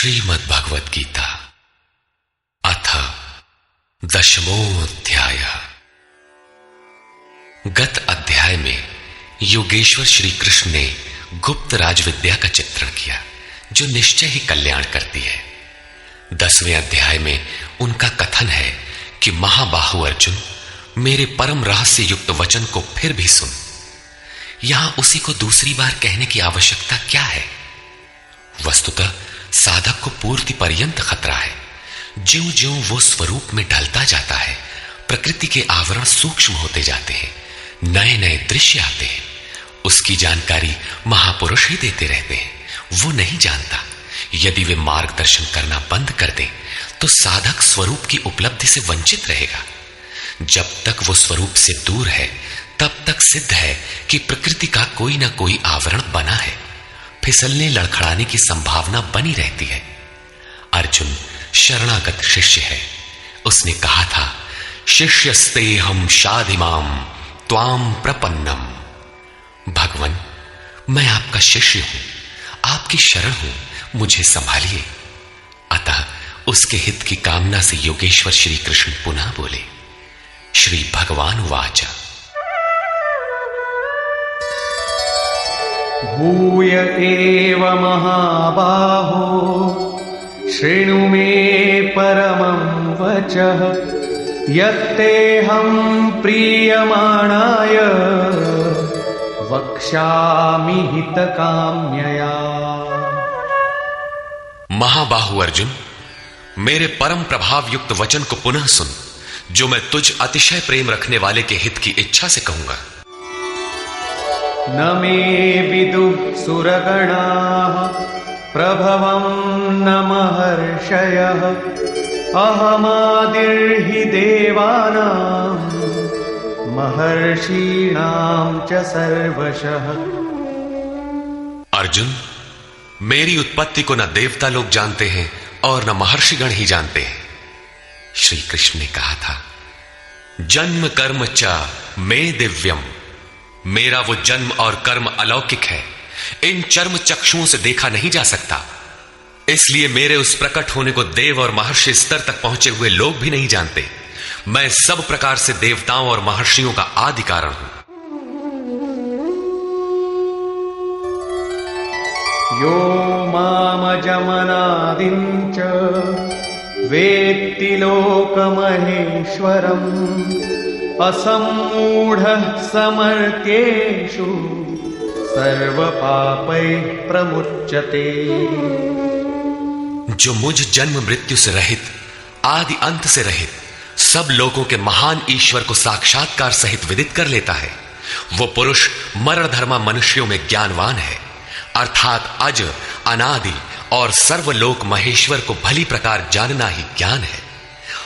श्रीमद् भगवद गीता अथ दशमोऽध्याय। गत अध्याय में योगेश्वर श्री कृष्ण ने गुप्त राजविद्या का चित्रण किया जो निश्चय ही कल्याण करती है। 10वें अध्याय में उनका कथन है कि महाबाहु अर्जुन, मेरे परम रहस्य युक्त वचन को फिर भी सुन। यहां उसी को दूसरी बार कहने की आवश्यकता क्या है? वस्तुतः साधक को पूर्ति पर्यंत खतरा है। ज्यों ज्यों वो स्वरूप में ढलता जाता है, प्रकृति के आवरण सूक्ष्म होते जाते हैं, नए नए दृश्य आते हैं। उसकी जानकारी महापुरुष ही देते रहते हैं, वो नहीं जानता। यदि वे मार्गदर्शन करना बंद कर दें तो साधक स्वरूप की उपलब्धि से वंचित रहेगा। जब तक वो स्वरूप से दूर है तब तक सिद्ध है कि प्रकृति का कोई ना कोई आवरण बना है, फिसलने लड़खड़ाने की संभावना बनी रहती है। अर्जुन शरणागत शिष्य है। उसने कहा था, शिष्यस्ते हम शाधिमाम त्वाम प्रपन्नम। भगवान, मैं आपका शिष्य हूं, आपकी शरण हूं, मुझे संभालिए। अतः उसके हित की कामना से योगेश्वर श्री कृष्ण पुनः बोले। श्री भगवान वाचा, भूय एव महाबाहो शृणु मे परमं वचः यत्तेऽहं प्रीयमाणाय वक्ष्यामि हितकाम्यया। महाबाहु अर्जुन, मेरे परम प्रभाव युक्त वचन को पुनः सुन, जो मैं तुझ अतिशय प्रेम रखने वाले के हित की इच्छा से कहूंगा। न मे विदुः सुरगणाः प्रभवं न महर्षयः अहमादिर्हि देवानां महर्षीणां च सर्वशः। अर्जुन, मेरी उत्पत्ति को न देवता लोग जानते हैं और न महर्षिगण ही जानते हैं। श्री कृष्ण ने कहा था, जन्म कर्म च मे दिव्यम। मेरा वो जन्म और कर्म अलौकिक है, इन चर्म चक्षुओं से देखा नहीं जा सकता। इसलिए मेरे उस प्रकट होने को देव और महर्षि स्तर तक पहुंचे हुए लोग भी नहीं जानते। मैं सब प्रकार से देवताओं और महर्षियों का आदि कारण हूं। यो मामजमनादिं च वेत्ति लोकमहेश्वरम् असम्मूढ़ः समर्थ्येषु सर्वपापैः प्रमुच्यते। जो मुझ जन्म मृत्यु से रहित, आदि अंत से रहित, सब लोगों के महान ईश्वर को साक्षात्कार सहित विदित कर लेता है, वो पुरुष मरण धर्मा मनुष्यों में ज्ञानवान है। अर्थात अज, अनादि और सर्वलोक महेश्वर को भली प्रकार जानना ही ज्ञान है,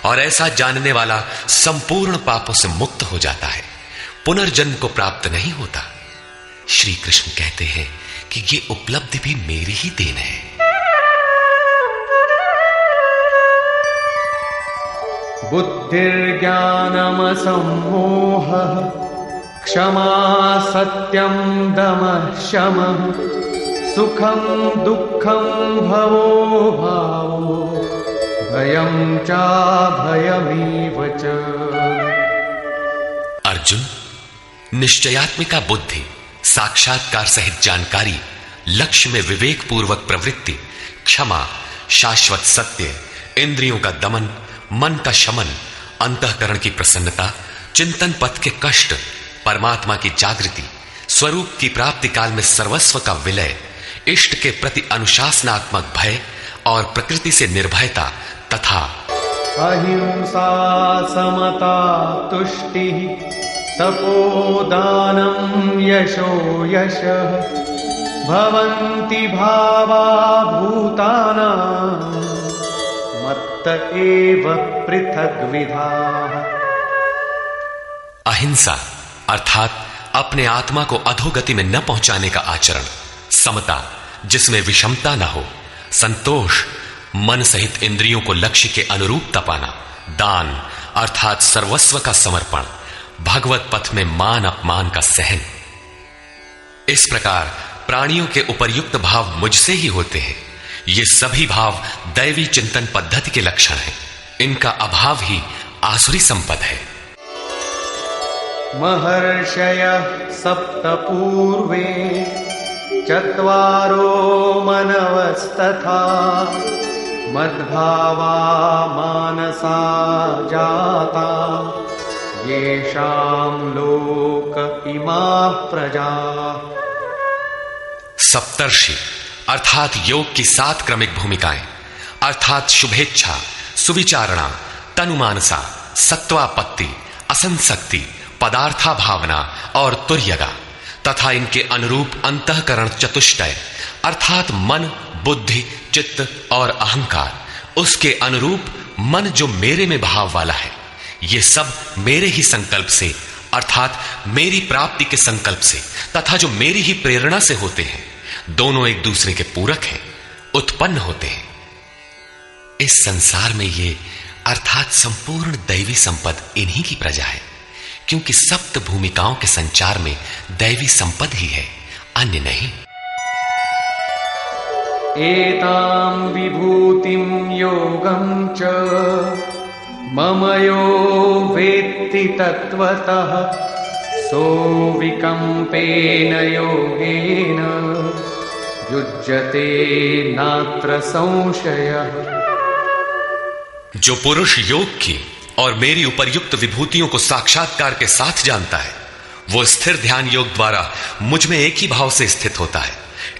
और ऐसा जानने वाला संपूर्ण पापों से मुक्त हो जाता है, पुनर्जन्म को प्राप्त नहीं होता। श्री कृष्ण कहते हैं कि ये उपलब्धि भी मेरी ही देन है। बुद्धिर्ज्ञानमसम्मोहः क्षमा सत्यं दमः शमः सुखं दुःखं भवो भावो भयं चाभयमेव च। अर्जुन, निश्चयात्मिका बुद्धि, साक्षात्कार सहित जानकारी, लक्ष्य में विवेक पूर्वक प्रवृत्ति, क्षमा, शाश्वत सत्य, इंद्रियों का दमन, मन का शमन, अंतःकरण की प्रसन्नता, चिंतन पथ के कष्ट, परमात्मा की जागृति, स्वरूप की प्राप्ति काल में सर्वस्व का विलय, इष्ट के प्रति अनुशासनात्मक भय और प्रकृति से निर्भयता तथा अहिंसा समता तुष्टिः तपोदानं यशो यशः भवन्ति भावा भूतानां मत्त एव पृथग्विधाः। अहिंसा अर्थात अपने आत्मा को अधोगति में न पहुंचाने का आचरण, समता जिसमें विषमता न हो, संतोष मन सहित इंद्रियों को लक्ष्य के अनुरूप तपाना, दान अर्थात सर्वस्व का समर्पण, भगवत पथ में मान अपमान का सहन। इस प्रकार प्राणियों के उपर्युक्त भाव मुझसे ही होते हैं। ये सभी भाव दैवी चिंतन पद्धति के लक्षण हैं। इनका अभाव ही आसुरी संपद है। महर्षयः सप्त पूर्वे चत्वारो मनवस्तथा मद्भावा मानसा जाता येषां लोक इमाः प्रजाः। सप्तर्षि अर्थात योग की 7 क्रमिक भूमिकाएं अर्थात शुभेच्छा, सुविचारणा, तनुमानसा, सत्वापत्ति, असंसक्ति, पदार्था भावना और तुर्यगा तथा इनके अनुरूप अंतःकरण चतुष्टय अर्थात मन, बुद्धि, चित्त और अहंकार, उसके अनुरूप मन जो मेरे में भाव वाला है, ये सब मेरे ही संकल्प से अर्थात मेरी प्राप्ति के संकल्प से तथा जो मेरी ही प्रेरणा से होते हैं, दोनों एक दूसरे के पूरक हैं, उत्पन्न होते हैं। इस संसार में ये अर्थात संपूर्ण दैवी संपद इन्हीं की प्रजा है, क्योंकि सप्त भूमिकाओं के संचार में दैवी संपद ही है, अन्य नहीं। एतां विभूतिं योगं च मम यो वेत्ति तत्वतः सो विकम्पेन योगेन युज्यते नात्र संशयः। जो पुरुष योग की और मेरी उपर्युक्त विभूतियों को साक्षात्कार के साथ जानता है, वो स्थिर ध्यान योग द्वारा मुझ में एक ही भाव से स्थित होता है।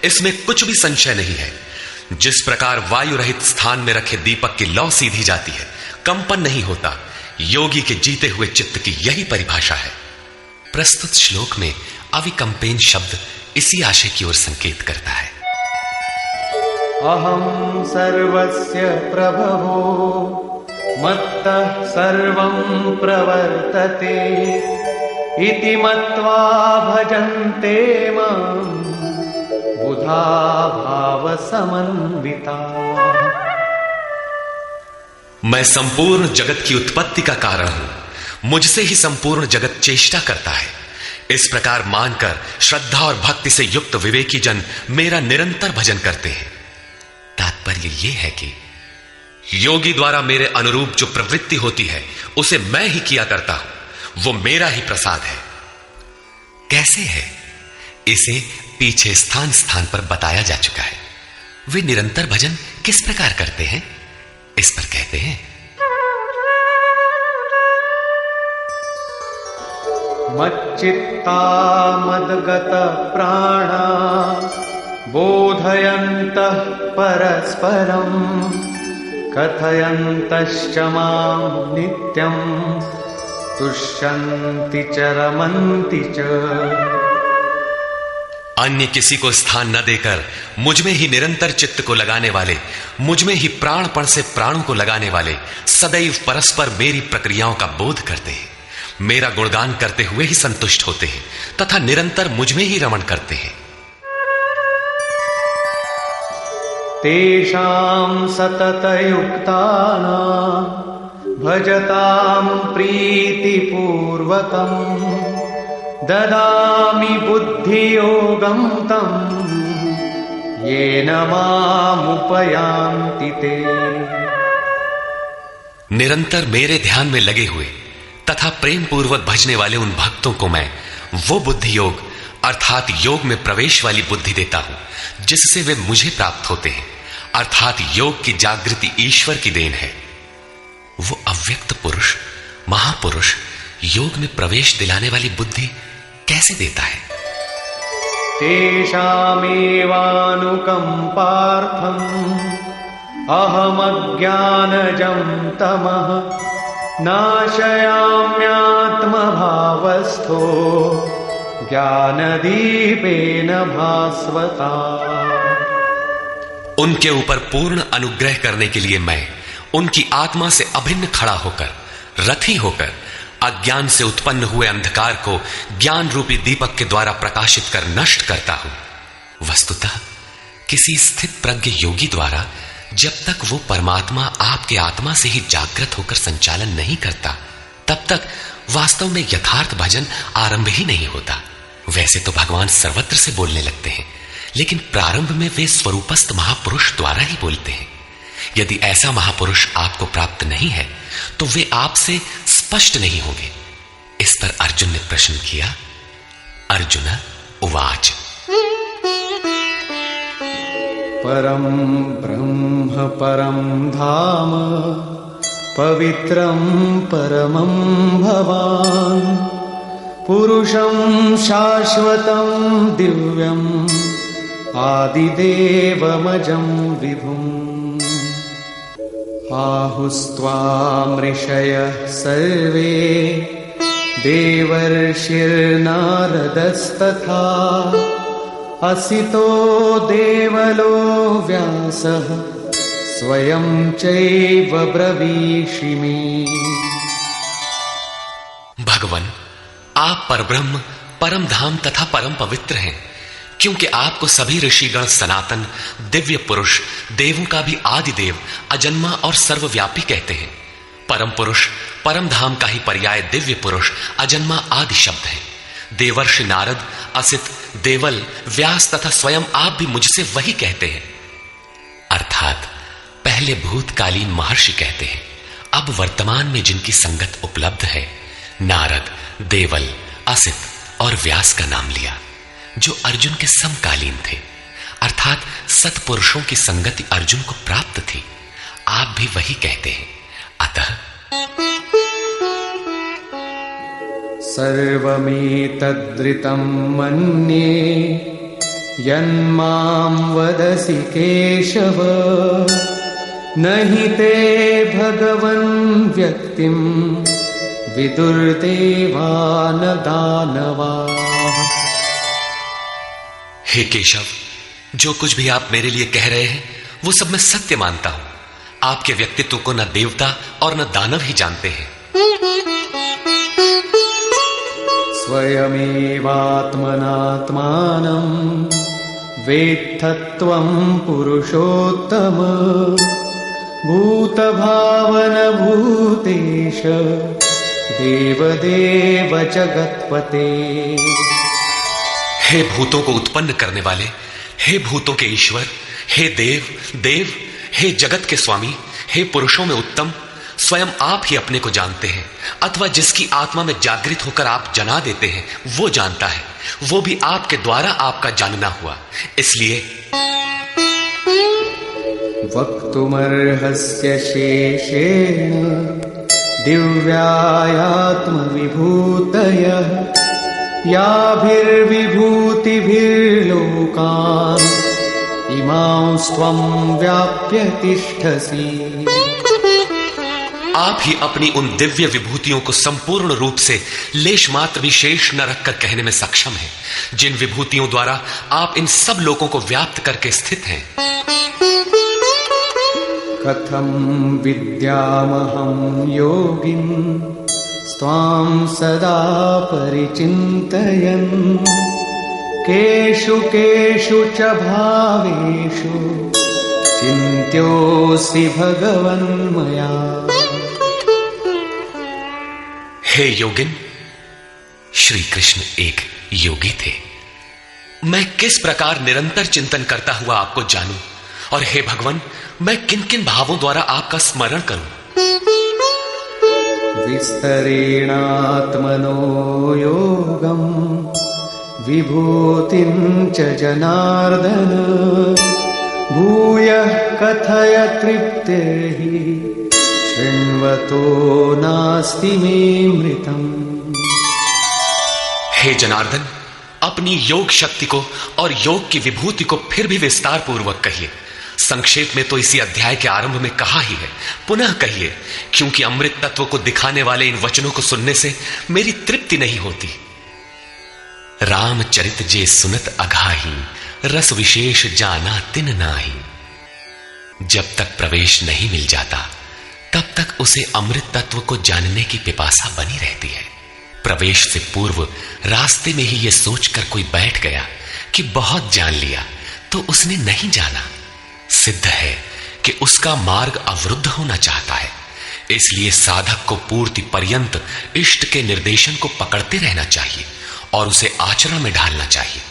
इसमें कुछ भी संशय नहीं है। जिस प्रकार वायु रहित स्थान में रखे दीपक की लौ सीधी जाती है, कंपन नहीं होता, योगी के जीते हुए चित्त की यही परिभाषा है। प्रस्तुत श्लोक में अविकंपेन शब्द इसी आशय की ओर संकेत करता है। अहं सर्वस्य प्रभवो मत्तः सर्वं प्रवर्तते इति मत्वा भजन्ते मां बुधा भाव समन्विता। मैं संपूर्ण जगत की उत्पत्ति का कारण हूं, मुझसे ही संपूर्ण जगत चेष्टा करता है। इस प्रकार मानकर श्रद्धा और भक्ति से युक्त विवेकी जन मेरा निरंतर भजन करते हैं। तात्पर्य यह है कि योगी द्वारा मेरे अनुरूप जो प्रवृत्ति होती है उसे मैं ही किया करता हूं, वो मेरा ही प्रसाद है। कैसे है, इसे पीछे स्थान स्थान पर बताया जा चुका है। वे निरंतर भजन किस प्रकार करते हैं, इस पर कहते हैं। मच्चित्ता मद्गत प्राणा बोधयन्तः परस्परं कथयन्तश्च मां नित्यं तुष्यन्ति च रमन्ति च। अन्य किसी को स्थान न देकर मुझ में ही निरंतर चित्त को लगाने वाले, मुझ में ही प्राणपण से प्राणों को लगाने वाले सदैव परस्पर मेरी प्रक्रियाओं का बोध करते हैं, मेरा गुणगान करते हुए ही संतुष्ट होते हैं तथा निरंतर मुझ में ही रमण करते हैं। तेषां सततयुक्तानां भजतां प्रीतिपूर्वकं ददामि बुद्धियोगं तं येन मामुपयान्ति ते। निरंतर मेरे ध्यान में लगे हुए तथा प्रेम पूर्वक भजने वाले उन भक्तों को मैं वो बुद्धि योग अर्थात योग में प्रवेश वाली बुद्धि देता हूं, जिससे वे मुझे प्राप्त होते हैं। अर्थात योग की जागृति ईश्वर की देन है। वो अव्यक्त पुरुष, महापुरुष योग में प्रवेश दिलाने वाली बुद्धि कैसे देता है? तेषामेवानुकंपार्थं अहमज्ञानजं तमः नाशयाम्यात्मभावस्थो ज्ञानदीपेन भास्वता। उनके ऊपर पूर्ण अनुग्रह करने के लिए मैं उनकी आत्मा से अभिन्न खड़ा होकर, रथी होकर अज्ञान से उत्पन्न हुए अंधकार को ज्ञान रूपी दीपक के द्वारा प्रकाशित कर नष्ट करता हूं। वस्तुतः किसी स्थित प्रज्ञ योगी द्वारा जब तक वो परमात्मा आपके आत्मा से ही जागृत होकर संचालन नहीं करता, तब तक वास्तव में यथार्थ भजन आरंभ ही नहीं होता। वैसे तो भगवान सर्वत्र से बोलने लगते हैं, लेकिन प्रारंभ में वे स्वरूपस्थ महापुरुष द्वारा ही बोलते हैं। यदि ऐसा महापुरुष आपको प्राप्त नहीं है तो वे आपसे स्पष्ट नहीं होंगे। इस पर अर्जुन ने प्रश्न किया। अर्जुन उवाच परम ब्रह्म परम धाम पवित्रं परमं भवान् पुरुषं शाश्वतं दिव्यम् आदिदेवमजं विभुम् आहुस्त्वां ऋषयः सर्वे देवर्षिर्नारदस्तथा असितो देवलो व्यासः स्वयं चैव ब्रवीषिमे। भगवान, आप परब्रह्म, परम धाम तथा परम पवित्र हैं, क्योंकि आपको सभी ऋषिगण सनातन, दिव्य पुरुष, देवों का भी आदि देव, अजन्मा और सर्वव्यापी कहते हैं। परम पुरुष, परम धाम का ही पर्याय दिव्य पुरुष, अजन्मा आदि शब्द है। देवर्षि नारद, असित, देवल, व्यास तथा स्वयं आप भी मुझसे वही कहते हैं। अर्थात पहले भूतकालीन महर्षि कहते हैं, अब वर्तमान में जिनकी संगत उपलब्ध है, नारद, देवल, असित और व्यास का नाम लिया, जो अर्जुन के समकालीन थे। अर्थात सत्पुरुषों की संगति अर्जुन को प्राप्त थी। आप भी वही कहते हैं। अतः सर्वमेतद्ऋतं मन्ये यन्मां वदसि केशव न हि ते भगवन् व्यक्तिं विदुर्देवान दानवाः। हे केशव, जो कुछ भी आप मेरे लिए कह रहे हैं वो सब मैं सत्य मानता हूं। आपके व्यक्तित्व को न देवता और न दानव ही जानते हैं। स्वयमेवात्मनात्मानं वेत्थत्वं पुरुषोत्तम भूतभावन भूतेश देवदेव जगत्पते। हे भूतों को उत्पन्न करने वाले, हे भूतों के ईश्वर, हे देव देव, हे जगत के स्वामी, हे पुरुषों में उत्तम, स्वयं आप ही अपने को जानते हैं, अथवा जिसकी आत्मा में जागृत होकर आप जना देते हैं वो जानता है। वो भी आपके द्वारा आपका जानना हुआ। इसलिए वक्तुमर्हस्य शेषेण दिव्यायात्मविभूतयः याभिर्विभूतिभिर्लोकान् इमांस्त्वं व्याप्य तिष्ठसि। आप ही अपनी उन दिव्य विभूतियों को संपूर्ण रूप से लेश मात्र भी शेष न रखकर कहने में सक्षम हैं, जिन विभूतियों द्वारा आप इन सब लोगों को व्याप्त करके स्थित हैं। कथं विद्यामहं योगिं स्वां सदा परिचिन्तयन् केषु केषु च भावेषु चिन्त्योऽसि भगवन्मया। हे योगिन, श्री कृष्ण एक योगी थे। मैं किस प्रकार निरंतर चिंतन करता हुआ आपको जानूं, और हे भगवान, मैं किन किन भावों द्वारा आपका स्मरण करूं। विस्तरेणात्मनो योगं विभूतिं च जनार्दन भूयः कथय तृप्तिर्हि शृण्वतो नास्ति मे मृतम्। हे जनार्दन, अपनी योग शक्ति को और योग की विभूति को फिर भी विस्तार पूर्वक कहिए। संक्षेप में तो इसी अध्याय के आरंभ में कहा ही है, पुनः कहिए, क्योंकि अमृत तत्व को दिखाने वाले इन वचनों को सुनने से मेरी तृप्ति नहीं होती। रामचरित जे सुनत अघाही रस विशेष जाना तिन नाही। जब तक प्रवेश नहीं मिल जाता तब तक उसे अमृत तत्व को जानने की पिपासा बनी रहती है। प्रवेश से पूर्व रास्ते में ही यह सोचकर कोई बैठ गया कि बहुत जान लिया तो उसने नहीं जाना। सिद्ध है कि उसका मार्ग अवरुद्ध होना चाहता है। इसलिए साधक को पूर्ति पर्यंत इष्ट के निर्देशन को पकड़ते रहना चाहिए और उसे आचरण में ढालना चाहिए।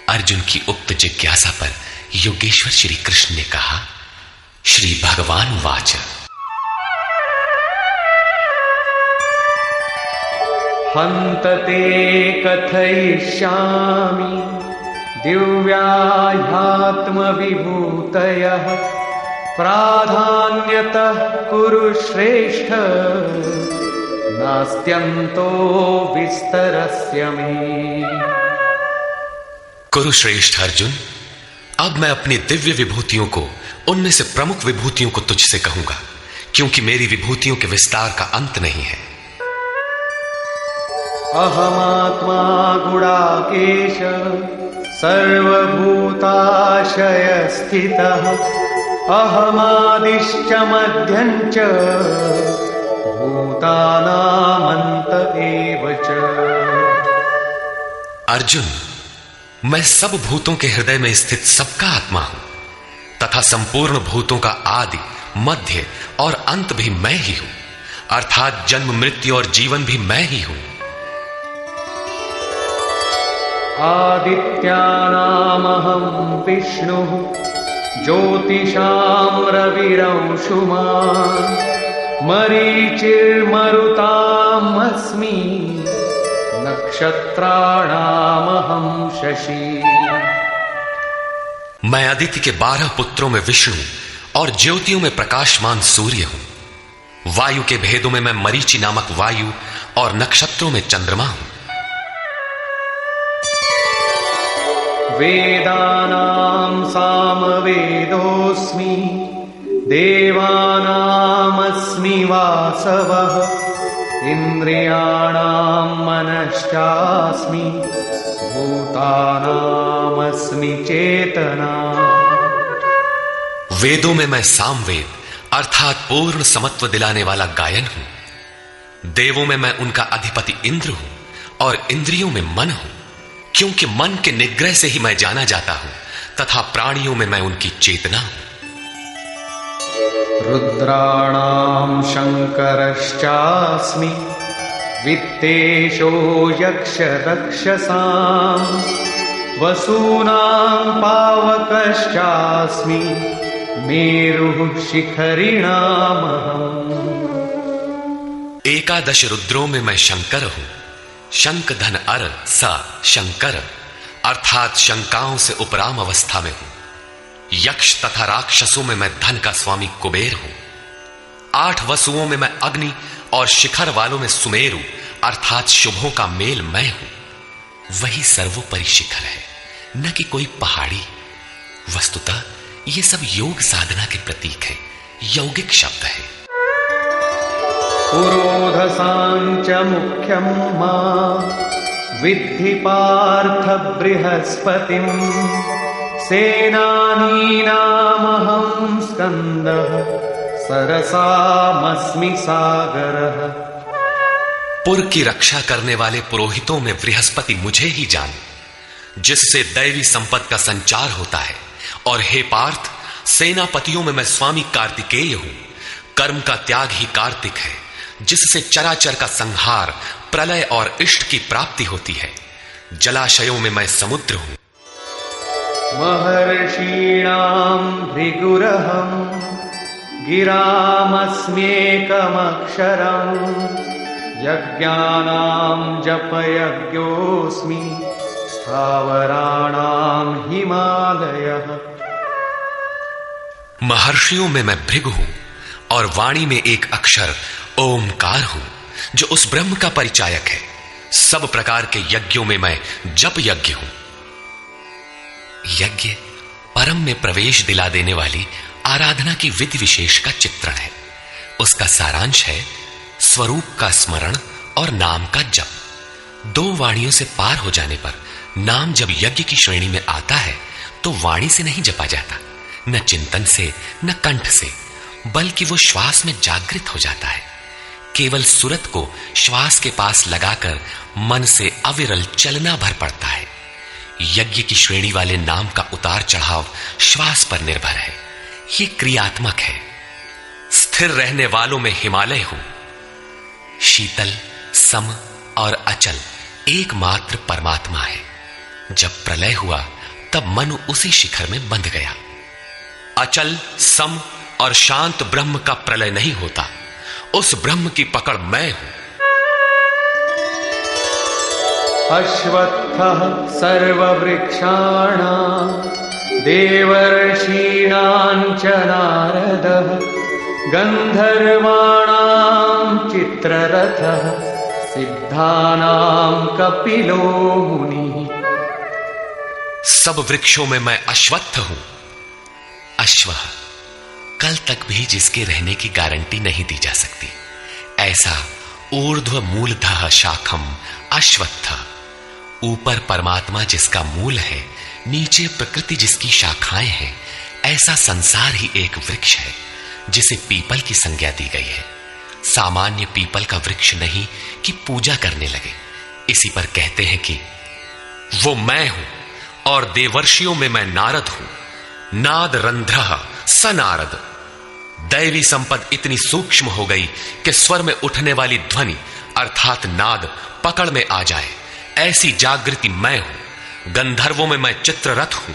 अर्जुन की उक्त जिज्ञासा पर योगेश्वर श्री कृष्ण ने कहा, श्री भगवान वाच, हन्त ते कथयिष्यामि दिव्याह्यात्मविभूतयः प्राधान्यतः कुरु श्रेष्ठ नास्त्यन्तो विस्तरस्य मे। कुरुश्रेष्ठ अर्जुन, अब मैं अपनी दिव्य विभूतियों को, उनमें से प्रमुख विभूतियों को तुझसे कहूंगा, क्योंकि मेरी विभूतियों के विस्तार का अंत नहीं है। अहमात्मा गुडाकेश सर्वभूताशय स्थितः अहमादिश्च मध्यं च भूतानामन्त एव च। अर्जुन, मैं सब भूतों के हृदय में स्थित सबका आत्मा हूं तथा संपूर्ण भूतों का आदि, मध्य और अंत भी मैं ही हूं, अर्थात जन्म, मृत्यु और जीवन भी मैं ही हूं। आदित्यानामहं विष्णुः ज्योतिषां रविरंशुमान् मरीचिर्मरुतामस्मि नक्षत्राणामहं शशि। मैं आदित्य के 12 पुत्रों में विष्णु और ज्योतियों में प्रकाशमान सूर्य हूं। वायु के भेदों में मैं मरीचि नामक वायु और नक्षत्रों में चंद्रमा हूं। वेदानां सामवेदोऽस्मि देवानामस्मि वासवः इंद्रियाणां मनश्चास्मि भूतानामस्मि चेतना। वेदों में मैं सामवेद अर्थात पूर्ण समत्व दिलाने वाला गायन हूं। देवों में मैं उनका अधिपति इंद्र हूं और इंद्रियों में मन हूं, क्योंकि मन के निग्रह से ही मैं जाना जाता हूं, तथा प्राणियों में मैं उनकी चेतना हूं। रुद्राणां शंकरश्चास्मि वित्तेशो यक्षरक्षसां वसूनां पावकश्चास्मि मेरुः शिखरिणामहम्। एकादश रुद्रों में मैं शंकर हूं। शंक धन अर सा शंकर अर्थात शंकाओं से उपराम अवस्था में हूं। यक्ष तथा राक्षसों में मैं धन का स्वामी कुबेर हूं। 8 वसुओं में मैं अग्नि और शिखर वालों में सुमेरु अर्थात शुभों का मेल मैं हूं। वही सर्वोपरि शिखर है, न कि कोई पहाड़ी। वस्तुतः ये सब योग साधना के प्रतीक है, यौगिक शब्द है। पुरोधसांच मुख्यं मां विद्धि पार्थ बृहस्पतिं सेनानीनामहं स्कंदः सरसामस्मि सागरः। पुर की रक्षा करने वाले पुरोहितों में बृहस्पति मुझे ही जान, जिससे दैवी संपत्ति का संचार होता है। और हे पार्थ, सेनापतियों में मैं स्वामी कार्तिकेय हूं। कर्म का त्याग ही कार्तिक है, जिससे चराचर का संहार, प्रलय और इष्ट की प्राप्ति होती है। जलाशयों में मैं समुद्र हूं। महर्षीणां भृगुरहं गिरामस्म्येकमक्षरम् यज्ञानां जपयज्ञोऽस्मि स्थावराणां हिमालयः। महर्षियों में मैं भृगु हूं और वाणी में एक अक्षर ओमकार हूं, जो उस ब्रह्म का परिचायक है। सब प्रकार के यज्ञों में मैं जप यज्ञ हूं। यज्ञ परम में प्रवेश दिला देने वाली आराधना की विधि विशेष का चित्रण है। उसका सारांश है स्वरूप का स्मरण और नाम का जप। 2 वाणियों से पार हो जाने पर नाम जब यज्ञ की श्रेणी में आता है तो वाणी से नहीं जपा जाता, न चिंतन से, न कंठ से, बल्कि वो श्वास में जागृत हो जाता है। केवल सुरत को श्वास के पास लगाकर मन से अविरल चलना भर पड़ता है। यज्ञ की श्रेणी वाले नाम का उतार चढ़ाव श्वास पर निर्भर है। ये क्रियात्मक है। स्थिर रहने वालों में हिमालय हूं। शीतल, सम और अचल एकमात्र परमात्मा है। जब प्रलय हुआ तब मनु उसी शिखर में बंध गया। अचल, सम और शांत ब्रह्म का प्रलय नहीं होता, उस ब्रह्म की पकड़ मैं हूं। अश्वत्थः सर्ववृक्षाणां देवर्षीणां च नारदः गन्धर्वाणां चित्ररथः सिद्धानां कपिलो मुनिः। सब वृक्षों में मैं अश्वत्थ हूं। अश्व, कल तक भी जिसके रहने की गारंटी नहीं दी जा सकती, ऐसा ऊर्ध्व मूलधः शाखम अश्वत्थ, ऊपर परमात्मा जिसका मूल है, नीचे प्रकृति जिसकी शाखाएं हैं, ऐसा संसार ही एक वृक्ष है जिसे पीपल की संज्ञा दी गई है। सामान्य पीपल का वृक्ष नहीं कि पूजा करने लगे। इसी पर कहते हैं कि वो मैं हूं और देवर्षियों में मैं नारद हूं। नाद रंध्रः स नारद। दैवी संपद इतनी सूक्ष्म हो गई कि स्वर में उठने वाली ध्वनि अर्थात नाद पकड़ में आ जाए, ऐसी जागृति मैं हूं। गंधर्वों में मैं चित्ररथ हूं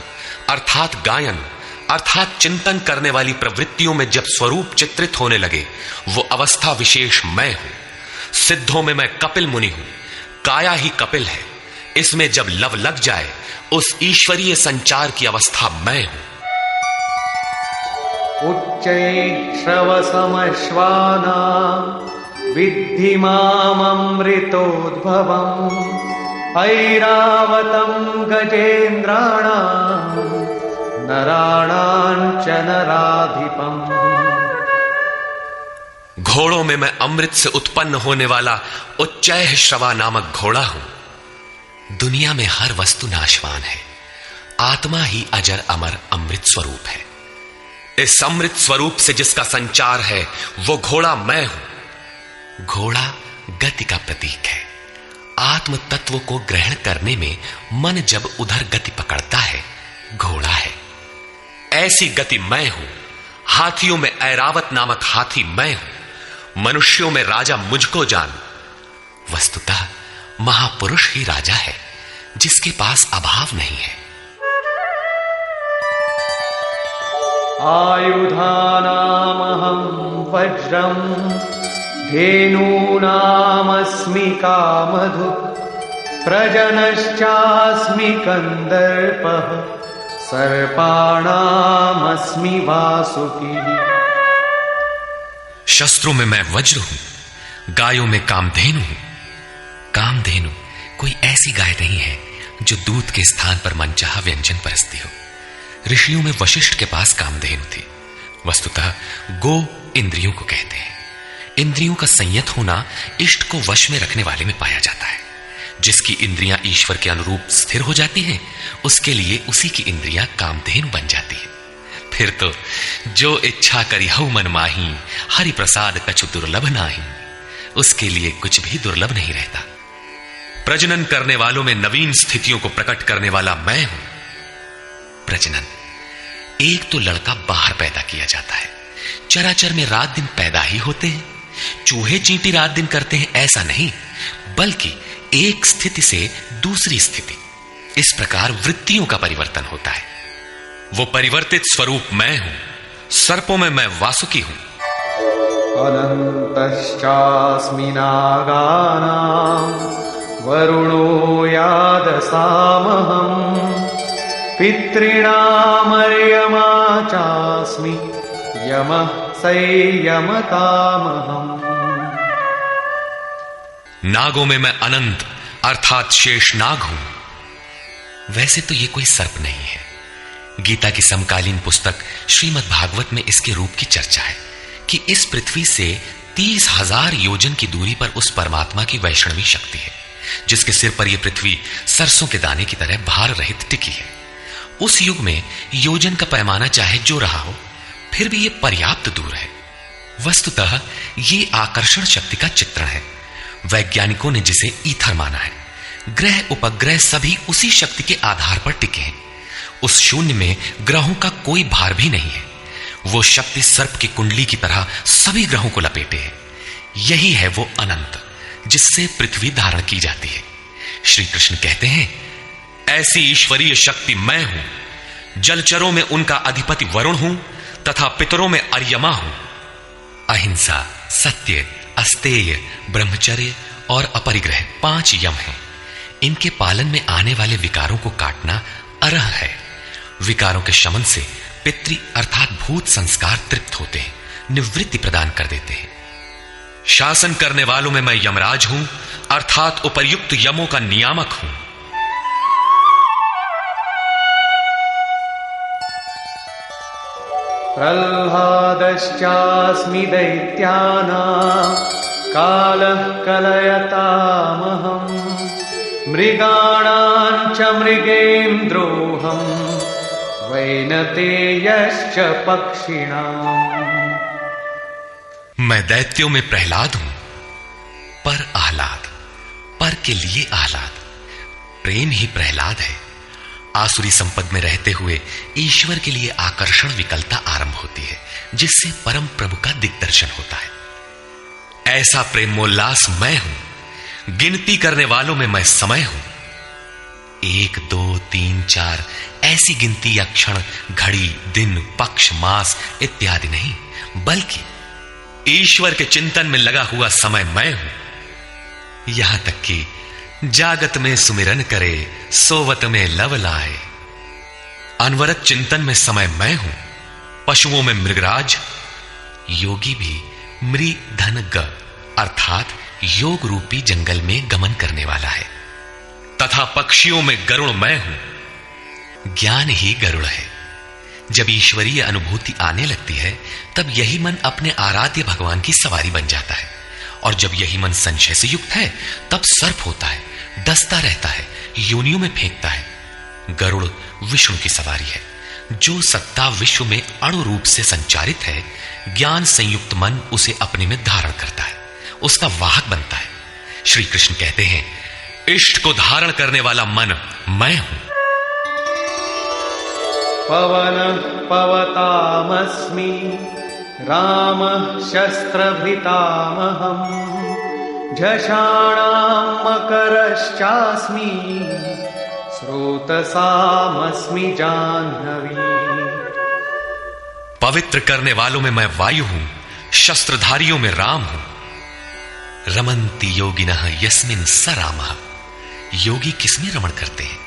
अर्थात गायन अर्थात चिंतन करने वाली प्रवृत्तियों में जब स्वरूप चित्रित होने लगे, वो अवस्था विशेष मैं हूं। सिद्धों में मैं कपिल मुनि हूं, काया ही कपिल है। इसमें जब लव लग जाए, उस ईश्वरीय संचार की अवस्था मैं हूं। उच्चैश्रवसमश्वानां विद्धि माममृतोद्भवम् ऐरावतं गजेन्द्राणां नराणां च नराधिपम्। घोड़ों में मैं अमृत से उत्पन्न होने वाला उच्चैः श्रवा नामक घोड़ा हूं। दुनिया में हर वस्तु नाशवान है, आत्मा ही अजर अमर अमृत स्वरूप है। इस अमृत स्वरूप से जिसका संचार है, वो घोड़ा मैं हूं। घोड़ा गति का प्रतीक है। आत्म तत्व को ग्रहण करने में मन जब उधर गति पकड़ता है, घोड़ा है। ऐसी गति मैं हूं। हाथियों में ऐरावत नामक हाथी मैं हूं। मनुष्यों में राजा मुझको जान। वस्तुतः महापुरुष ही राजा है, जिसके पास अभाव नहीं है। आयुधानामहं वज्रं धेनूनामस्मि कामधुक् प्रजनश्चास्मि कन्दर्पः सर्पाणामस्मि वासुकी। शस्त्रों में मैं वज्र हूं, गायों में कामधेनु हूं। कामधेनु कोई ऐसी गाय नहीं है जो दूध के स्थान पर मनचाहा व्यंजन परसती हो। ऋषियों में वशिष्ठ के पास कामधेनु थी। वस्तुतः गो इंद्रियों को कहते हैं। इंद्रियों का संयत होना इष्ट को वश में रखने वाले में पाया जाता है। जिसकी इंद्रियां ईश्वर के अनुरूप स्थिर हो जाती हैं, उसके लिए उसी की इंद्रियां कामधेनु बन जाती है। फिर तो जो इच्छा करी हऊ मन माही, हरि प्रसाद कछु दुर्लभ नाही, उसके लिए कुछ भी दुर्लभ नहीं रहता। प्रजनन करने वालों में नवीन स्थितियों को प्रकट करने वाला मैं हूं। प्रजनन, एक तो लड़का बाहर पैदा किया जाता है। चराचर में रात दिन पैदा ही होते हैं। चूहे चींटी रात दिन करते हैं ऐसा नहीं, बल्कि एक स्थिति से दूसरी स्थिति, इस प्रकार वृत्तियों का परिवर्तन होता है। वो परिवर्तित स्वरूप मैं हूं। सर्पों में मैं वासुकी हूं। अनन्तश्चास्मि नागानां वरुणो यादसामहम् पितॄणामर्यमा चास्मि यमः संयमतामहम्। नागों में मैं अनंत अर्थात शेषनाग हूं। वैसे तो ये कोई सर्प नहीं है। गीता की समकालीन पुस्तक श्रीमद् भागवत में इसके रूप की चर्चा है कि इस पृथ्वी से 30,000 योजन की दूरी पर उस परमात्मा की वैष्णवी शक्ति है, जिसके सिर पर यह पृथ्वी सरसों के दाने की तरह भार रहित टिकी है। उस युग में योजन का पैमाना चाहे जो रहा हो, फिर भी यह पर्याप्त दूर है। वस्तुतः ये आकर्षण शक्ति का चित्रण है। वैज्ञानिकों ने जिसे ईथर माना है। ग्रह उपग्रह सभी उसी शक्ति के आधार पर टिके हैं। उस शून्य में ग्रहों का कोई भार भी नहीं है। वो शक्ति सर्प की कुंडली की तरह सभी ग्रहों को लपेटे है। यही है वो अनंत, जिससे पृथ्वी धारण की जाती है। श्री कृष्ण कहते हैं, ऐसी ईश्वरीय शक्ति मैं हूं। जलचरों में उनका अधिपति वरुण हूं तथा पितरों में अर्यमा हूं। अहिंसा, सत्य, अस्तेय, ब्रह्मचर्य और अपरिग्रह 5 यम हैं। इनके पालन में आने वाले विकारों को काटना अरह है। विकारों के शमन से पितृ अर्थात भूत संस्कार तृप्त होते हैं, निवृत्ति प्रदान कर देते हैं। शासन करने वालों में मैं यमराज हूं अर्थात उपर्युक्त यमों का नियामक हूं। प्रह्लादश्चास्मि दैत्यानां कालः कलयतामहम् मृगाणां च मृगेन्द्रोऽहं वैनतेयश्च पक्षिणाम्। मैं दैत्यों में प्रहलाद हूं, पर आह्लाद, पर के लिए आह्लाद, प्रेम ही प्रहलाद है। आसुरी संपद में रहते हुए ईश्वर के लिए आकर्षण विकलता आरंभ होती है, जिससे परम प्रभु का दिग्दर्शन होता है। ऐसा प्रेमोल्लास मैं हूं। गिनती करने वालों में मैं समय हूं। 1, 2, 3, 4 ऐसी गिनती या क्षण, घड़ी, दिन, पक्ष, मास इत्यादि नहीं, बल्कि ईश्वर के चिंतन में लगा हुआ समय मैं हूं। यहां तक कि जागत में सुमिरन करे, सोवत में लव लाए। अनवरत चिंतन में समय मैं हूं। पशुओं में मृगराज, योगी भी मृधन ग अर्थात योग रूपी जंगल में गमन करने वाला है, तथा पक्षियों में गरुड़ मैं हूं। ज्ञान ही गरुड़ है। जब ईश्वरीय अनुभूति आने लगती है, तब यही मन अपने आराध्य भगवान की सवारी बन जाता है, और जब यही मन संशय से युक्त है, तब सर्प होता है, डसता रहता है, योनियों में फेंकता है। गरुड़ विष्णु की सवारी है। जो सत्ता विश्व में अणु रूप से संचारित है, ज्ञान संयुक्त मन उसे अपने में धारण करता है, उसका वाहक बनता है। श्री कृष्ण कहते हैं, इष्ट को धारण करने वाला मन मैं हूं। पवनः पवतामस्मि रामः शस्त्रभृतामहम् झषाणां मकरश्चास्मि स्रोतसामस्मि जाह्नवी। पवित्र करने वालों में मैं वायु हूं, शस्त्रधारियों में राम हूं। रमन्ति योगिनः यस्मिन् स रामः। योगी किसमें रमण करते हैं?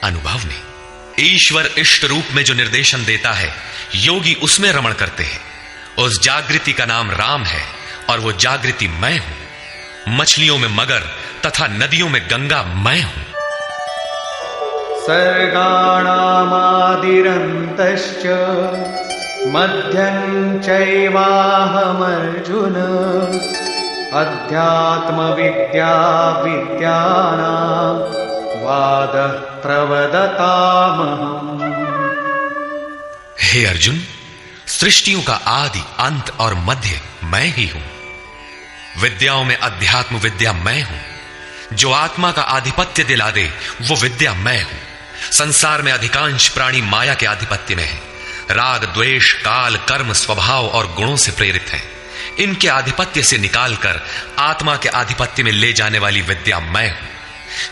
अनुभव में। ईश्वर इष्ट रूप में जो निर्देशन देता है, योगी उसमें रमण करते हैं। उस जागृति का नाम राम है, और वो जागृति मैं हूं। मछलियों में मगर तथा नदियों में गंगा मैं हूं। सर्गाणामादिरन्तश्च मध्यं चैवाहमर्जुन अध्यात्मविद्या विद्यानां वादः प्रवदतामहम्। हे अर्जुन, सृष्टियों का आदि, अंत और मध्य मैं ही हूं। विद्याओं में अध्यात्म विद्या मैं हूं। जो आत्मा का आधिपत्य दिला दे, वो विद्या मैं हूं। संसार में अधिकांश प्राणी माया के आधिपत्य में है। राग, द्वेष, काल, कर्म, स्वभाव और गुणों से प्रेरित है। इनके आधिपत्य से निकालकर आत्मा के आधिपत्य में ले जाने वाली विद्या मैं हूं,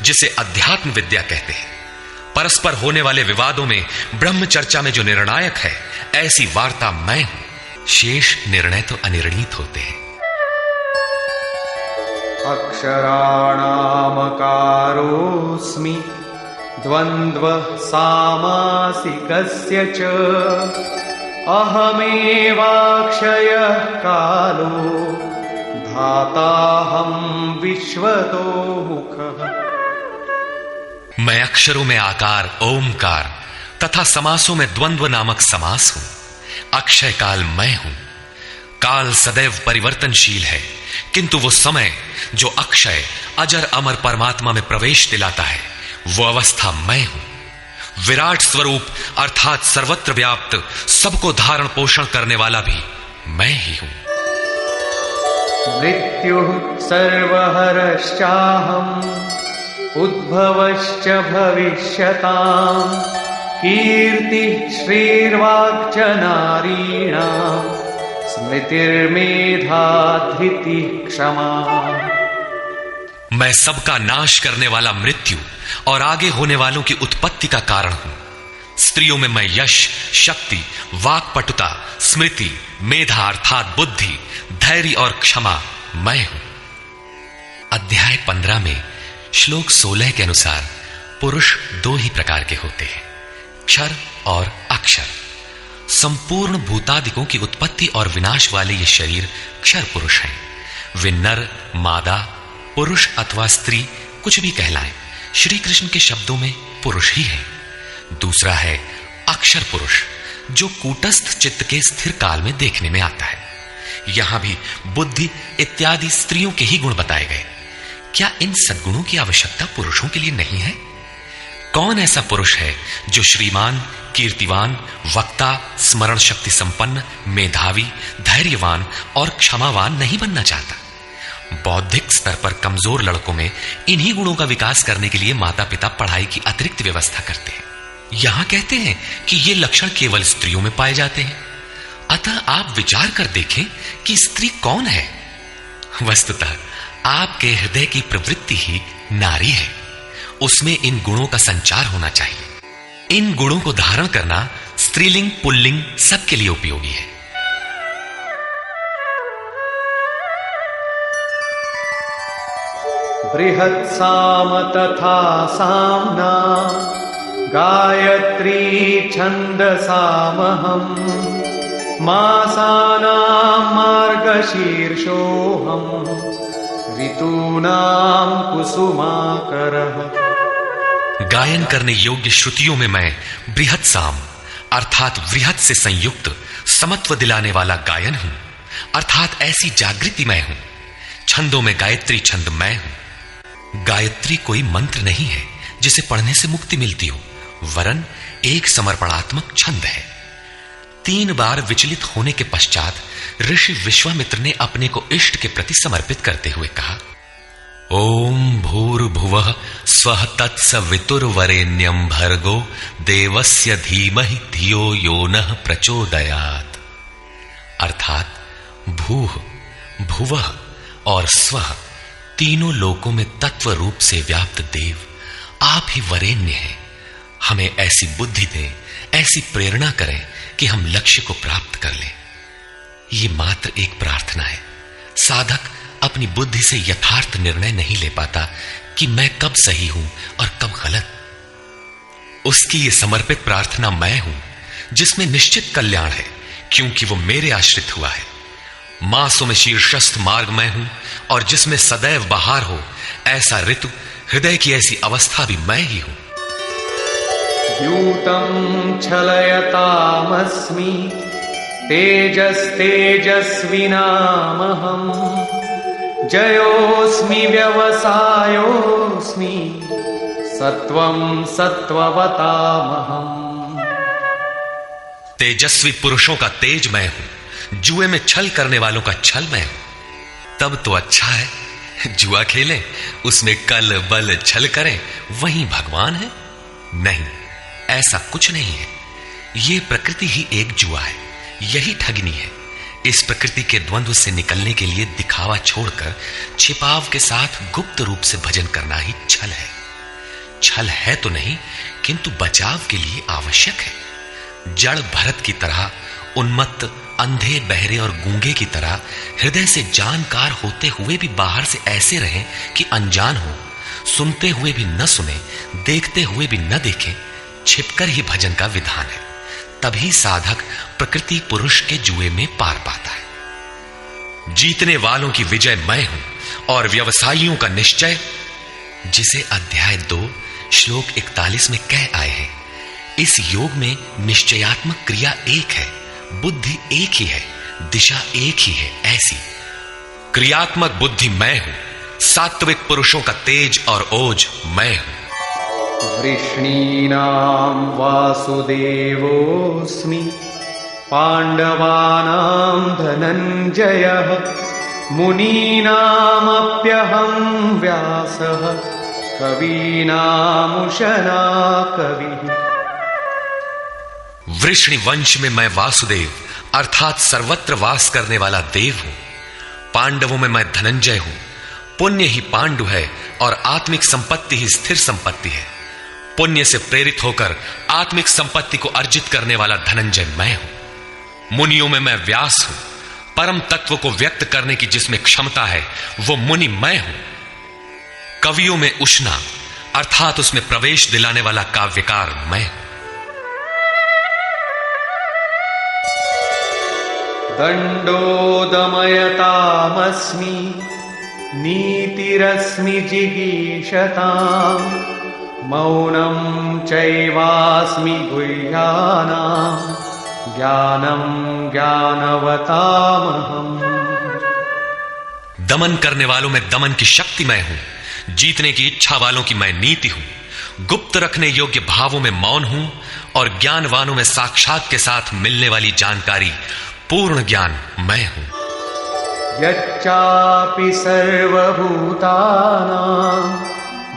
जिसे अध्यात्म विद्या कहते हैं। परस्पर होने वाले विवादों में ब्रह्म चर्चा में जो निर्णायक है, ऐसी वार्ता मैं हूं। शेष निर्णय तो अनिर्णीत होते हैं। अक्षराणामकारोऽस्मि द्वन्द्व सामासिकस्य च अहमेवाक्षयः कालो धाताहं विश्वतो मुखः। मैं अक्षरों में आकार, ओमकार तथा समासों में द्वंद्व नामक समास हूं। अक्षय काल मैं हूं। काल सदैव परिवर्तनशील है, किंतु वो समय जो अक्षय अजर अमर परमात्मा में प्रवेश दिलाता है, वो अवस्था मैं हूं। विराट स्वरूप अर्थात सर्वत्र व्याप्त, सबको धारण पोषण करने वाला भी मैं ही हूं। मृत्युः सर्वहरश्चाहम् उद्भवश्च भविष्यताम् कीर्तिः श्रीर्वाक्च नारीणाम् स्मृतिर्मेधा धृतिः क्षमा। मैं सबका नाश करने वाला मृत्यु और आगे होने वालों की उत्पत्ति का कारण हूं। स्त्रियों में मैं यश, शक्ति, वाक्पटुता, स्मृति, मेधा अर्थात बुद्धि, धैर्य और क्षमा मैं हूं। अध्याय 15 में श्लोक 16 के अनुसार पुरुष दो ही प्रकार के होते हैं, क्षर और अक्षर। संपूर्ण भूतादिकों की उत्पत्ति और विनाश वाले ये शरीर क्षर पुरुष हैं। वे नर, मादा, पुरुष अथवा स्त्री कुछ भी कहलाएं, श्री कृष्ण के शब्दों में पुरुष ही है। दूसरा है अक्षर पुरुष, जो कूटस्थ चित्त के स्थिर काल में देखने में आता है। यहां भी बुद्धि इत्यादि स्त्रियों के ही गुण बताए गए। क्या इन सद्गुणों की आवश्यकता पुरुषों के लिए नहीं है? कौन ऐसा पुरुष है जो श्रीमान, कीर्तिवान, वक्ता, स्मरण शक्ति संपन्न, मेधावी, धैर्यवान और क्षमावान नहीं बनना चाहता? बौद्धिक स्तर पर कमजोर लड़कों में इन्हीं गुणों का विकास करने के लिए माता पिता पढ़ाई की अतिरिक्त व्यवस्था करते हैं। यहां कहते हैं कि ये लक्षण केवल स्त्रियों में पाए जाते हैं। अतः आप विचार कर देखें कि स्त्री कौन है। वस्तुतः आपके हृदय की प्रवृत्ति ही नारी है। उसमें इन गुणों का संचार होना चाहिए। इन गुणों को धारण करना स्त्रीलिंग पुल्लिंग सबके लिए उपयोगी है। बृहत्साम तथा साम्ना गायत्री छन्दसामहम् मासानां मार्गशीर्षोऽहम् ऋतूनां कुसुमाकरः। गायन करने योग्य श्रुतियों में मैं बृहत साम अर्थात वृहत से संयुक्त समत्व दिलाने वाला गायन हूं, अर्थात ऐसी जागृति मैं हूं। छंदों में गायत्री छंद मैं हूं। गायत्री कोई मंत्र नहीं है जिसे पढ़ने से मुक्ति मिलती हो, वरन एक समर्पणात्मक छंद है। 3 बार विचलित होने के पश्चात ऋषि विश्वामित्र ने अपने को इष्ट के प्रति समर्पित करते हुए कहा, ओम भूर्भुवः स्वः तत्सवितुर्वरेण्यं भर्गो देवस्य धीमहि धियो यो नः प्रचोदयात्। अर्थात भूः, भुवः और स्वः तीनों लोकों में तत्व रूप से व्याप्त देव आप ही वरेण्य हैं। हमें ऐसी बुद्धि दें, ऐसी प्रेरणा करें कि हम लक्ष्य को प्राप्त कर लें। ये मात्र एक प्रार्थना है। साधक अपनी बुद्धि से यथार्थ निर्णय नहीं ले पाता कि मैं कब सही हूं और कब गलत। उसकी ये समर्पित प्रार्थना मैं हूं जिसमें निश्चित कल्याण है, क्योंकि वो मेरे आश्रित हुआ है। मासों में शीर्षस्थ मार्ग मैं हूं और जिसमें सदैव बहार हो, ऐसा ऋतु, हृदय की ऐसी अवस्था भी मैं ही हूं। द्यूतं छलयतामस्मि तेजस्तेजस्विनामहम् जयोस्मि व्यवसायोस्मि सत्वं सत्ववतामहम्। तेजस्वी पुरुषों का तेज मैं हूं, जुए में छल करने वालों का छल मैं हूं। तब तो अच्छा है जुआ खेलें, उसमें कल बल छल करें, वही भगवान है। नहीं, ऐसा कुछ नहीं है। ये प्रकृति ही एक जुआ है, यही ठगनी है। इस प्रकृति के द्वंद्व से निकलने के लिए दिखावा छोड़कर छिपाव के साथ गुप्त रूप से भजन करना ही छल है। छल है तो नहीं, किंतु बचाव के लिए आवश्यक है। जड़ भरत की तरह, उन्मत्त, अंधे, बहरे और गूंगे की तरह हृदय से जानकार होते हुए भी बाहर से ऐसे रहें कि अनजान हो, सुनते हुए भी न सुने, देखते हुए भी न देखें। छिपकर ही भजन का विधान है। तभी साधक प्रकृति पुरुष के जुए में पार पाता है। जीतने वालों की विजय मैं हूं और व्यवसायियों का निश्चय, जिसे अध्याय 2 श्लोक 41 में कह आए हैं। इस योग में निश्चयात्मक क्रिया एक है, बुद्धि एक ही है, दिशा एक ही है। ऐसी क्रियात्मक बुद्धि मैं हूं। सात्विक पुरुषों का तेज और ओज मैं हूं। वृष्णीनां वासुदेवोऽस्मि पाण्डवानां धनञ्जयः मुनीनामप्यहं व्यासः कवीनामुशना कविः। वृष्णि वंश में मैं वासुदेव अर्थात सर्वत्र वास करने वाला देव हूं। पांडवों में मैं धनंजय हूं। पुण्य ही पांडु है और आत्मिक संपत्ति ही स्थिर संपत्ति है। पुण्य से प्रेरित होकर आत्मिक संपत्ति को अर्जित करने वाला धनंजय मैं हूं। मुनियों में मैं व्यास हूं। परम तत्व को व्यक्त करने की जिसमें क्षमता है वो मुनि मैं हूं। कवियों में उष्णा अर्थात उसमें प्रवेश दिलाने वाला काव्यकार मैं हूं। दंडोदमयतामस्मि नीतिरस्मि जिगीषताम् मौनं चैवास्मि गुह्यानां ज्ञानं ज्ञानवतामहम्। दमन करने वालों में दमन की शक्ति मैं हूं। जीतने की इच्छा वालों की मैं नीति हूं। गुप्त रखने योग्य भावों में मौन हूं और ज्ञानवानों में साक्षात के साथ मिलने वाली जानकारी पूर्ण ज्ञान मैं हूं। यच्चापि सर्वभूतानां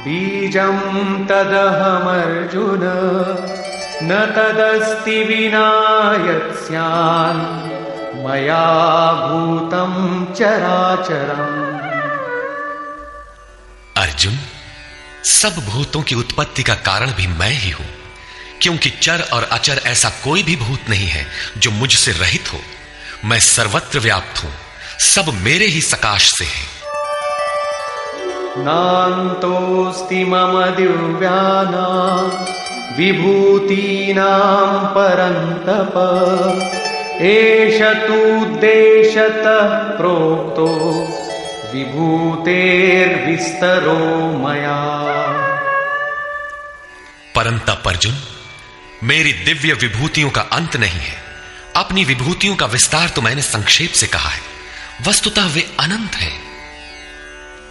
बीजं तदहमर्जुन न तदस्ति विना यत्स्यान् मया भूतं चराचरम्। अर्जुन, सब भूतों की उत्पत्ति का कारण भी मैं ही हूं, क्योंकि चर और अचर ऐसा कोई भी भूत नहीं है जो मुझसे रहित हो। मैं सर्वत्र व्याप्त हूं, सब मेरे ही सकाश से है। नान्तोऽस्ति मम दिव्यानां विभूतीनां परन्तप एष तूद्देशतः प्रोक्तो विभूतेर्विस्तरो मया। परंतप अर्जुन, मेरी दिव्य विभूतियों का अंत नहीं है। अपनी विभूतियों का विस्तार तो मैंने संक्षेप से कहा है, वस्तुतः वे अनंत हैं।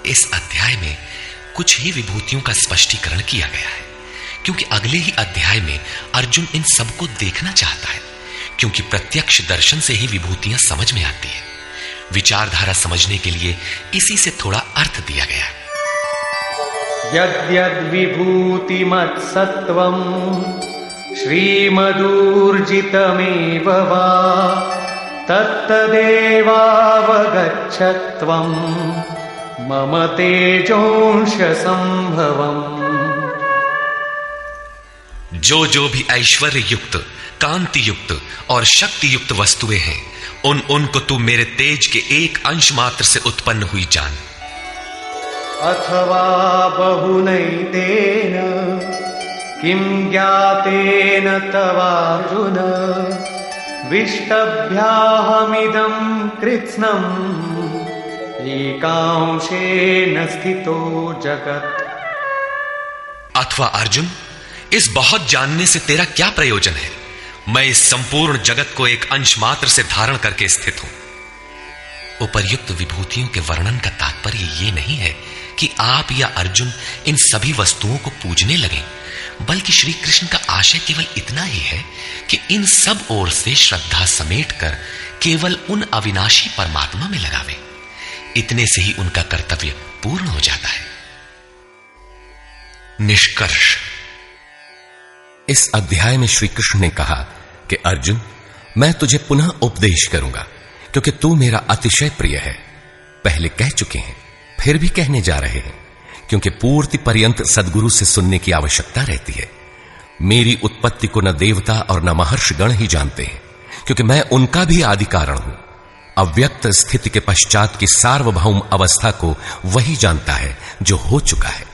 इस अध्याय में कुछ ही विभूतियों का स्पष्टीकरण किया गया है, क्योंकि अगले ही अध्याय में अर्जुन इन सबको देखना चाहता है, क्योंकि प्रत्यक्ष दर्शन से ही विभूतियां समझ में आती है। विचारधारा समझने के लिए इसी से थोड़ा अर्थ दिया गया। यद्यद् विभूतिमत्सत्वं श्रीमदूर्जितमेव वा तत्तदेवावगच्छत्वं मम तेजोंश संभवम्। जो भी ऐश्वर्य युक्त, कांति युक्त और शक्ति युक्त वस्तुएं हैं, उनको तू मेरे तेज के एक अंश मात्र से उत्पन्न हुई जान। अथवा बहुनैतेन किं ज्ञातेन तवार्जुन विष्टभ्याहमिदं कृत्स्नम् एकांशेन स्थितो जगत्। अथवा अर्जुन, इस बहुत जानने से तेरा क्या प्रयोजन है? मैं इस संपूर्ण जगत को एक अंश मात्र से धारण करके स्थित हूं। उपर्युक्त विभूतियों के वर्णन का तात्पर्य यह नहीं है कि आप या अर्जुन इन सभी वस्तुओं को पूजने लगे, बल्कि श्री कृष्ण का आशय केवल इतना ही है कि इन सब ओर से श्रद्धा समेटकर केवल उन अविनाशी परमात्मा में लगावे। इतने से ही उनका कर्तव्य पूर्ण हो जाता है। निष्कर्ष, इस अध्याय में श्री कृष्ण ने कहा कि अर्जुन, मैं तुझे पुनः उपदेश करूंगा, क्योंकि तू मेरा अतिशय प्रिय है। पहले कह चुके हैं, फिर भी कहने जा रहे हैं, क्योंकि पूर्ति पर्यंत सद्गुरु से सुनने की आवश्यकता रहती है। मेरी उत्पत्ति को न देवता और न महर्षिगण ही जानते हैं, क्योंकि मैं उनका भी आदि कारण हूं। अव्यक्त स्थिति के पश्चात की सार्वभौम अवस्था को वही जानता है जो हो चुका है।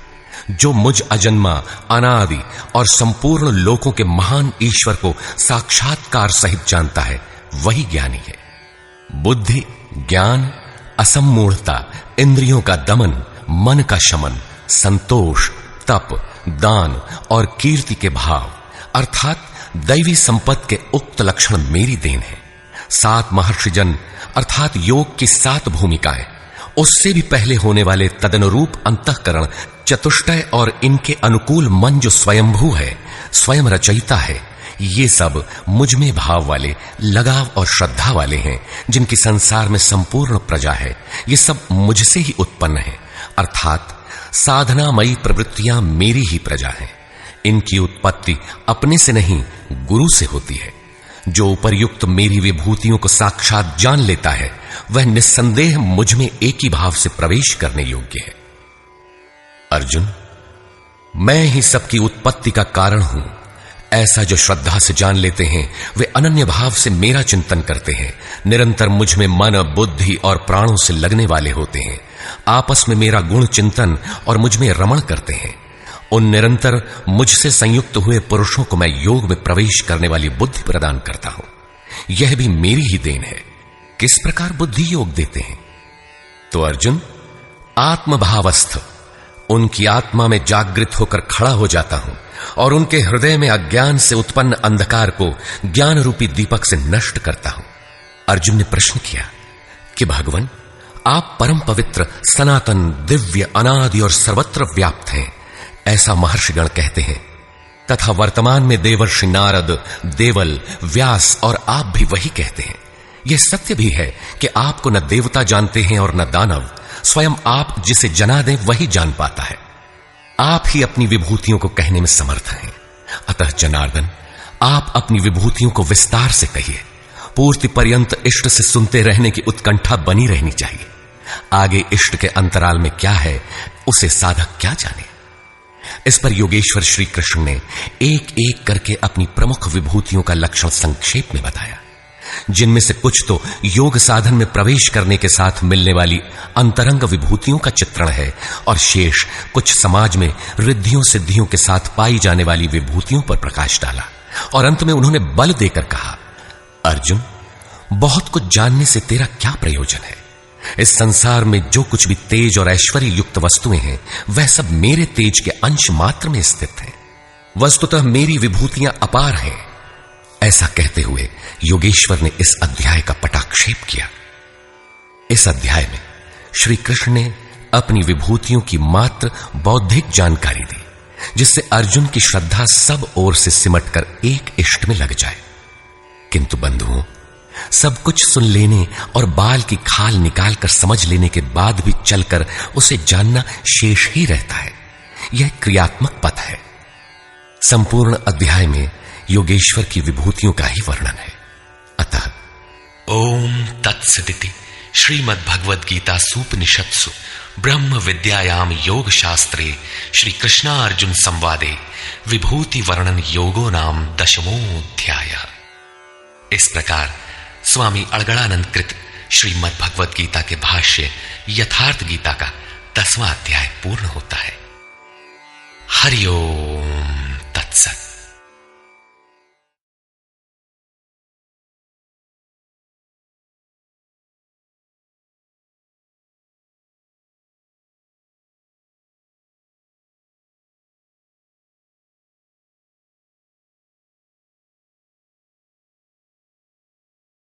जो मुझ अजन्मा, अनादि और संपूर्ण लोकों के महान ईश्वर को साक्षात्कार सहित जानता है, वही ज्ञानी है। बुद्धि, ज्ञान, असम्मूढ़ता, इंद्रियों का दमन, मन का शमन, संतोष, तप, दान और कीर्ति के भाव अर्थात दैवी संपत्ति के उक्त लक्षण मेरी देन है। 7 महर्षिजन अर्थात योग की 7 भूमिकाएं, उससे भी पहले होने वाले तदनुरूप अंतःकरण, चतुष्टय और इनके अनुकूल मन जो स्वयंभू है, स्वयं रचयिता है, ये सब मुझ में भाव वाले, लगाव और श्रद्धा वाले हैं, जिनकी संसार में संपूर्ण प्रजा है। ये सब मुझसे ही उत्पन्न है, अर्थात साधनामयी प्रवृत्तियां मेरी ही प्रजा हैं। इनकी उत्पत्ति अपने से नहीं, गुरु से होती है। जो उपर्युक्त मेरी विभूतियों को साक्षात जान लेता है, वह निस्संदेह मुझ में एक ही भाव से प्रवेश करने योग्य है। अर्जुन, मैं ही सबकी उत्पत्ति का कारण हूं, ऐसा जो श्रद्धा से जान लेते हैं वे अनन्य भाव से मेरा चिंतन करते हैं, निरंतर मुझ में मन, बुद्धि और प्राणों से लगने वाले होते हैं, आपस में मेरा गुण चिंतन और मुझ में रमण करते हैं। उन निरंतर मुझसे संयुक्त हुए पुरुषों को मैं योग में प्रवेश करने वाली बुद्धि प्रदान करता हूं। यह भी मेरी ही देन है। किस प्रकार बुद्धि योग देते हैं? तो अर्जुन, आत्मभावस्थ उनकी आत्मा में जागृत होकर खड़ा हो जाता हूं और उनके हृदय में अज्ञान से उत्पन्न अंधकार को ज्ञान रूपी दीपक से नष्ट करता हूं। अर्जुन ने प्रश्न किया कि भगवान, आप परम पवित्र, सनातन, दिव्य, अनादि और सर्वत्र व्याप्त हैं, ऐसा महर्षिगण कहते हैं, तथा वर्तमान में देवर्षि नारद, देवल, व्यास और आप भी वही कहते हैं। यह सत्य भी है कि आपको न देवता जानते हैं और न दानव, स्वयं आप जिसे जना दें वही जान पाता है। आप ही अपनी विभूतियों को कहने में समर्थ हैं। अतः जनार्दन, आप अपनी विभूतियों को विस्तार से कहिए। पूर्ति पर्यंत इष्ट से सुनते रहने की उत्कंठा बनी रहनी चाहिए। आगे इष्ट के अंतराल में क्या है उसे साधक क्या जाने। इस पर योगेश्वर श्री कृष्ण ने एक एक करके अपनी प्रमुख विभूतियों का लक्षण संक्षेप में बताया, जिनमें से कुछ तो योग साधन में प्रवेश करने के साथ मिलने वाली अंतरंग विभूतियों का चित्रण है और शेष कुछ समाज में रिद्धियों सिद्धियों के साथ पाई जाने वाली विभूतियों पर प्रकाश डाला। और अंत में उन्होंने बल देकर कहा, अर्जुन, बहुत कुछ जानने से तेरा क्या प्रयोजन है? इस संसार में जो कुछ भी तेज और ऐश्वर्य युक्त वस्तुएं हैं वह सब मेरे तेज के अंश मात्र में स्थित है। वस्तुतः मेरी विभूतियां अपार हैं। ऐसा कहते हुए योगेश्वर ने इस अध्याय का पटाक्षेप किया। इस अध्याय में श्री कृष्ण ने अपनी विभूतियों की मात्र बौद्धिक जानकारी दी, जिससे अर्जुन की श्रद्धा सब ओर से सिमटकर एक इष्ट में लग जाए। किंतु बंधुओं, सब कुछ सुन लेने और बाल की खाल निकालकर समझ लेने के बाद भी चलकर उसे जानना शेष ही रहता है। यह क्रियात्मक पथ है। संपूर्ण अध्याय में योगेश्वर की विभूतियों का ही वर्णन है। अतः ओम तत्सदिति श्रीमद् भगवद गीता सूपनिषत्सु ब्रह्म विद्यायाम योग शास्त्रे श्री कृष्णार्जुन संवादे विभूति वर्णन योगो नाम 10वां। इस प्रकार स्वामी अड़गड़ानंद कृत श्रीमद् भगवद गीता के भाष्य यथार्थ गीता का 10वां अध्याय पूर्ण होता है। हरि ओम तत्सत।